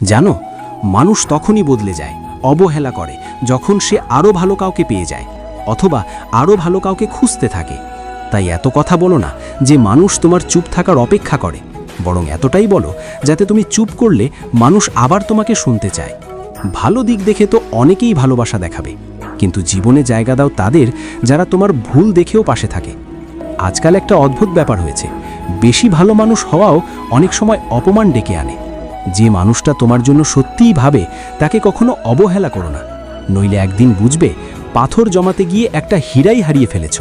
জানো, মানুষ তখনই বদলে যায়, অবহেলা করে যখন সে আরও ভালো কাউকে পেয়ে যায় অথবা আরও ভালো কাউকে খুঁজতে থাকে। তাই এত কথা বলো না যে মানুষ তোমার চুপ থাকার অপেক্ষা করে, বরং এতটাই বলো যাতে তুমি চুপ করলে মানুষ আবার তোমাকে শুনতে চায়। ভালো দিক দেখে তো অনেকেই ভালোবাসা দেখাবে, কিন্তু জীবনে জায়গা দাও তাদের যারা তোমার ভুল দেখেও পাশে থাকে। আজকাল একটা অদ্ভুত ব্যাপার হয়েছে, বেশি ভালো মানুষ হওয়াও অনেক সময় অপমান ডেকে আনে। যে মানুষটা তোমার জন্য সত্যিই ভাবে তাকে কখনো অবহেলা করো না, নইলে একদিন বুঝবে পাথর জমাতে গিয়ে একটা হীরাই হারিয়ে ফেলেছ।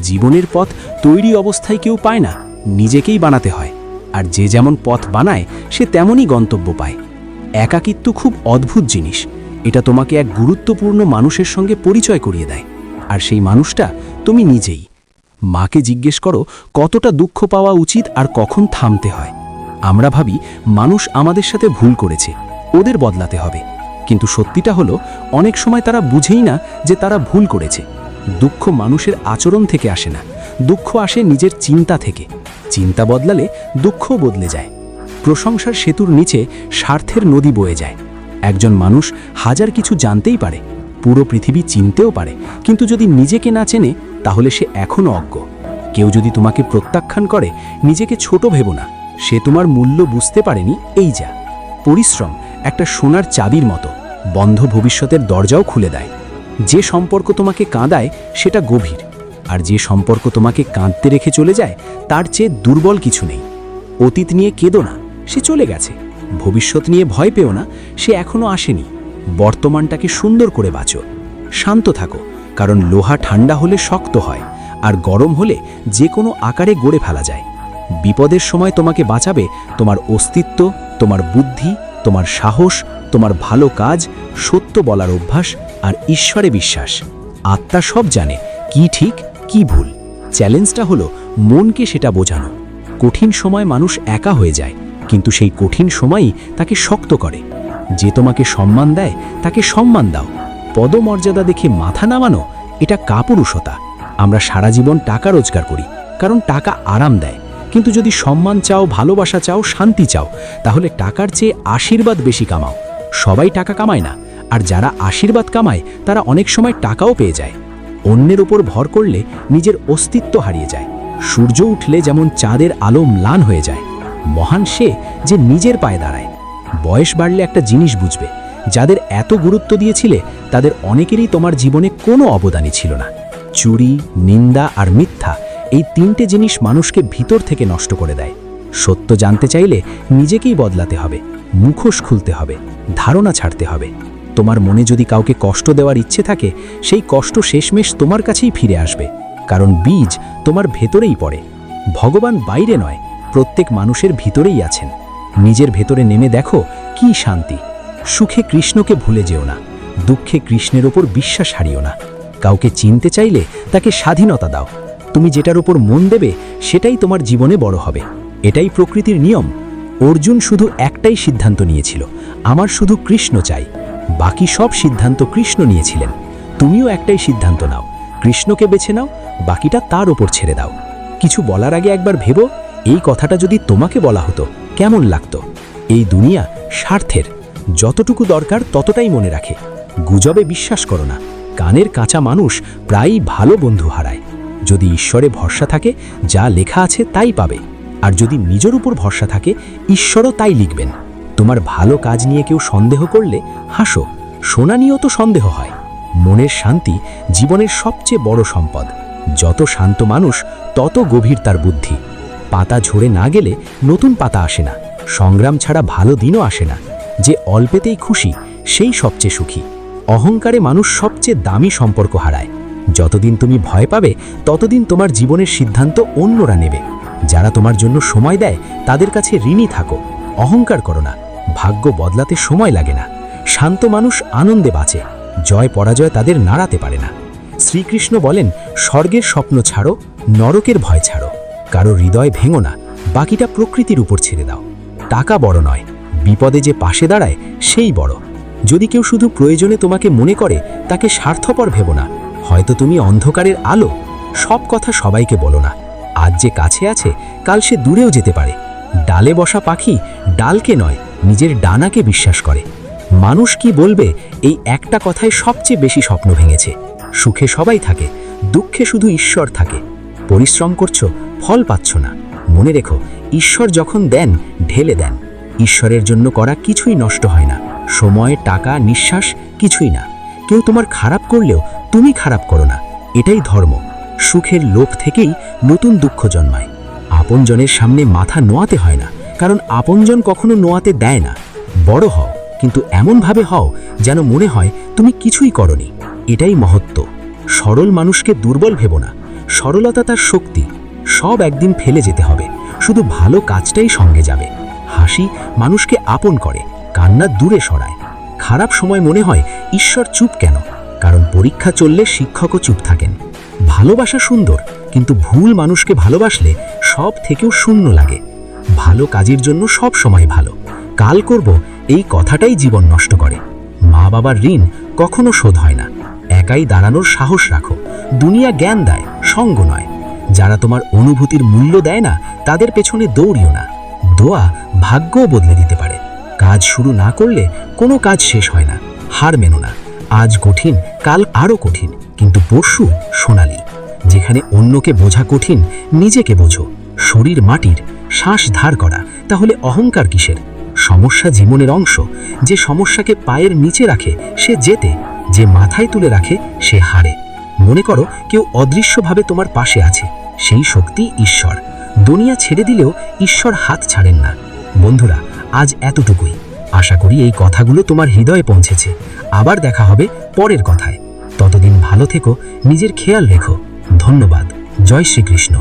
জীবনের পথ তৈরি অবস্থায় কেউ পায় না, নিজেকেই বানাতে হয়। আর যে যেমন পথ বানায় সে তেমনই গন্তব্য পায়। একাকিত্ব খুব অদ্ভুত জিনিস, এটা তোমাকে এক গুরুত্বপূর্ণ মানুষের সঙ্গে পরিচয় করিয়ে দেয়, আর সেই মানুষটা তুমি নিজেই। মাকে জিজ্ঞেস করো কতটা দুঃখ পাওয়া উচিত আর কখন থামতে হয়। আমরা ভাবি মানুষ আমাদের সাথে ভুল করেছে, ওদের বদলাতে হবে, কিন্তু সত্যিটা হলো অনেক সময় তারা বুঝেই না যে তারা ভুল করেছে। দুঃখ মানুষের আচরণ থেকে আসে না, দুঃখ আসে নিজের চিন্তা থেকে। চিন্তা বদলালে দুঃখও বদলে যায়। প্রশংসার সেতুর নিচে স্বার্থের নদী বয়ে যায়। একজন মানুষ হাজার কিছু জানতেই পারে, পুরো পৃথিবী চিনতেও পারে, কিন্তু যদি নিজেকে না চেনে তাহলে সে এখনও অজ্ঞ। কেউ যদি তোমাকে প্রত্যাখ্যান করে, নিজেকে ছোট ভেবো না, সে তোমার মূল্য বুঝতে পারেনি। এই যা পরিশ্রম একটা সোনার চাবির মতো, বন্ধ ভবিষ্যতের দরজাও খুলে দেয়। যে সম্পর্ক তোমাকে কাঁদায় সেটা গভীর, আর যে সম্পর্ক তোমাকে কাঁদতে রেখে চলে যায় তার চেয়ে দুর্বল কিছু নেই। অতীত নিয়ে কেঁদো না, সে চলে গেছে। ভবিষ্যৎ নিয়ে ভয় পেও না, সে এখনো আসেনি। বর্তমানটাকে সুন্দর করে বাঁচো, শান্ত থাকো, কারণ লোহা ঠান্ডা হলে শক্ত হয়, আর গরম হলে যে কোনো আকারে গড়ে ফেলা যায়। বিপদের সময় তোমাকে বাঁচাবে তোমার অস্তিত্ব, তোমার বুদ্ধি, তোমার সাহস, তোমার ভালো কাজ, সত্য বলার অভ্যাস আর ঈশ্বরে বিশ্বাস। আত্মা সব জানে কি ঠিক কি ভুল। চ্যালেঞ্জটা হলো মনকে সেটা বোঝানো। কঠিন সময় মানুষ একা হয়ে যায়, কিন্তু সেই কঠিন সময়ই তাকে শক্ত করে। যে তোমাকে সম্মান দেয় তাকে সম্মান দাও। পদমর্যাদা দেখে মাথা নামানো এটা কাপুরুষতা। আমরা সারা জীবন টাকা রোজগার করি কারণ টাকা আরাম দেয়, কিন্তু যদি সম্মান চাও, ভালোবাসা চাও, শান্তি চাও, তাহলে টাকার চেয়ে আশীর্বাদ বেশি কামাও। সবাই টাকা কামায় না, আর যারা আশীর্বাদ কামায় তারা অনেক সময় টাকাও পেয়ে যায়। অন্যের উপর ভর করলে নিজের অস্তিত্ব হারিয়ে যায়। সূর্য উঠলে যেমন চাঁদের আলো ম্লান হয়ে যায়, মহান সে যে নিজের পায়ে দাঁড়ায়। বয়স বাড়লে একটা জিনিস বুঝবে, যাদের এত গুরুত্ব দিয়েছিলে তাদের অনেকেরই তোমার জীবনে কোনো অবদানই ছিল না। চুরি, নিন্দা আর মিথ্যা, এই তিনটে জিনিস মানুষকে ভিতর থেকে নষ্ট করে দেয়। সত্য জানতে চাইলে নিজেকেই বদলাতে হবে, মুখোশ খুলতে হবে, ধারণা ছাড়তে হবে। তোমার মনে যদি কাউকে কষ্ট দেওয়ার ইচ্ছে থাকে, সেই কষ্ট শেষমেশ তোমার কাছেই ফিরে আসবে, কারণ বীজ তোমার ভেতরেই পড়ে। ভগবান বাইরে নয়, প্রত্যেক মানুষের ভিতরেই আছেন। নিজের ভেতরে নেমে দেখো কি শান্তি। সুখে কৃষ্ণকে ভুলে যেও না, দুঃখে কৃষ্ণের ওপর বিশ্বাস হারিও না। কাউকে চিনতে চাইলে তাকে স্বাধীনতা দাও। তুমি যেটার ওপর মন দেবে সেটাই তোমার জীবনে বড় হবে। এটাই প্রকৃতির নিয়ম। অর্জুন শুধু একটাই সিদ্ধান্ত নিয়েছিল, আমার শুধু কৃষ্ণ চাই। বাকি সব সিদ্ধান্ত কৃষ্ণ নিয়েছিলেন। তুমিও একটাই সিদ্ধান্ত নাও, কৃষ্ণকে বেছে নাও, বাকিটা তার ওপর ছেড়ে দাও। কিছু বলার আগে একবার ভেবো, এই কথাটা যদি তোমাকে বলা হতো কেমন লাগতো। এই দুনিয়া স্বার্থের, যতটুকু দরকার ততটাই মনে রাখে। গুজবে বিশ্বাস করো না, কানের কাঁচা মানুষ প্রায়ই ভালো বন্ধু হারায়। যদি ঈশ্বরে ভরসা থাকে, যা লেখা আছে তাই পাবে, আর যদি নিজের উপর ভরসা থাকে, ঈশ্বরও তাই লিখবেন। তোমার ভালো কাজ নিয়ে কেউ সন্দেহ করলে হাসো, সোনা নিয়েও তো সন্দেহ হয়। মনের শান্তি জীবনের সবচেয়ে বড় সম্পদ। যত শান্ত মানুষ তত গভীর তার বুদ্ধি। পাতা ঝরে না গেলে নতুন পাতা আসে না, সংগ্রাম ছাড়া ভালো দিনও আসে না। যে অল্পেতেই খুশি সেই সবচেয়ে সুখী। অহংকারে মানুষ সবচেয়ে দামি সম্পর্ক হারায়। যতদিন তুমি ভয় পাবে ততদিন তোমার জীবনের সিদ্ধান্ত অন্যরা নেবে। যারা তোমার জন্য সময় দেয় তাদের কাছে ঋণী থাকো। অহংকার করো না, ভাগ্য বদলাতে সময় লাগে না। শান্ত মানুষ আনন্দে বাঁচে, জয় পরাজয় তাদের নাড়াতে পারে না। শ্রীকৃষ্ণ বলেন, স্বর্গের স্বপ্ন ছাড়ো, নরকের ভয় ছাড়ো। কারো হৃদয় ভেঙো না, বাকিটা প্রকৃতির উপর ছেড়ে দাও। টাকা বড় নয়, বিপদে যে পাশে দাঁড়ায় সেই বড়। যদি কেউ শুধু প্রয়োজনে তোমাকে মনে করে, তাকে স্বার্থপর ভেবো না। হয়তো তুমি অন্ধকারের আলো। সব কথা সবাইকে বলো না। আজ যে কাছে আছে কাল সে দূরেও যেতে পারে। ডালে বসা পাখি ডালকে নয় নিজের ডানাকে বিশ্বাস করে। মানুষ কি বলবে এই একটা কথায় সবচেয়ে বেশি স্বপ্ন ভেঙেছে। সুখে সবাই থাকে, দুঃখে শুধু ঈশ্বর থাকে। পরিশ্রম করছো, ফল পাচ্ছ না, মনে রেখো ঈশ্বর যখন দেন ঢেলে দেন। ঈশ্বরের জন্য করা কিছুই নষ্ট হয় না, সময়, টাকা, নিঃশ্বাস কিছুই না। কেউ তোমার খারাপ করলেও তুমি খারাপ করো না, এটাই ধর্ম। সুখের লোভ থেকেই নতুন দুঃখ জন্মায়। আপনজনের সামনে মাথা নোয়াতে হয় না, কারণ আপনজন কখনো নোয়াতে দেয় না। বড় হও, কিন্তু এমনভাবে হও যেন মনে হয় তুমি কিছুই করনি। এটাই মহত্ব। সরল মানুষকে দুর্বল ভেবো না, সরলতা তার শক্তি। সব একদিন ফেলে যেতে হবে, শুধু ভালো কাজটাই সঙ্গে যাবে। হাসি মানুষকে আপন করে, কান্না দূরে সরায়। খারাপ সময় মনে হয় ঈশ্বর চুপ কেন, কারণ পরীক্ষা চললে শিক্ষকও চুপ থাকেন। ভালোবাসা সুন্দর, কিন্তু ভুল মানুষকে ভালোবাসলে সব থেকেও শূন্য লাগে। ভালো কাজের জন্য সব সময় ভালো, কাল করব এই কথাটাই জীবন নষ্ট করে। মা বাবার ঋণ কখনো শোধ হয় না। একাই দাঁড়ানোর সাহস রাখো, দুনিয়া জ্ঞান দেয়, সঙ্গ নয়। যারা তোমার অনুভূতির মূল্য দেয় না তাদের পেছনে দৌড়িও না। দোয়া ভাগ্যও বদলে দিতে পারে। কাজ শুরু না করলে কোনো কাজ শেষ হয় না। হার মেনো না, আজ কঠিন কাল আরও কঠিন, কিন্তু পরশু সোনালি। যেখানে অন্যকে বোঝা কঠিন, নিজেকে বোঝো। শরীর মাটির, শ্বাস ধার করা, তাহলে অহংকার কিসের? সমস্যা জীবনের অংশ। যে সমস্যাকে পায়ের নিচে রাখে সে জেতে, যে মাথায় তুলে রাখে সে হারে। মনে করো কেউ অদৃশ্যভাবে তোমার পাশে আছে, সেই শক্তি ঈশ্বর। দুনিয়া ছেড়ে দিলেও ঈশ্বর হাত ছাড়েন না। বন্ধুরা, আজ এতটুকুই। আশা করি এই কথাগুলো তোমার হৃদয়ে পৌঁছেছে। আবার দেখা হবে পরের কথায়। ততদিন ভালো থেকো, নিজের খেয়াল রেখো। ধন্যবাদ। জয় শ্রীকৃষ্ণ।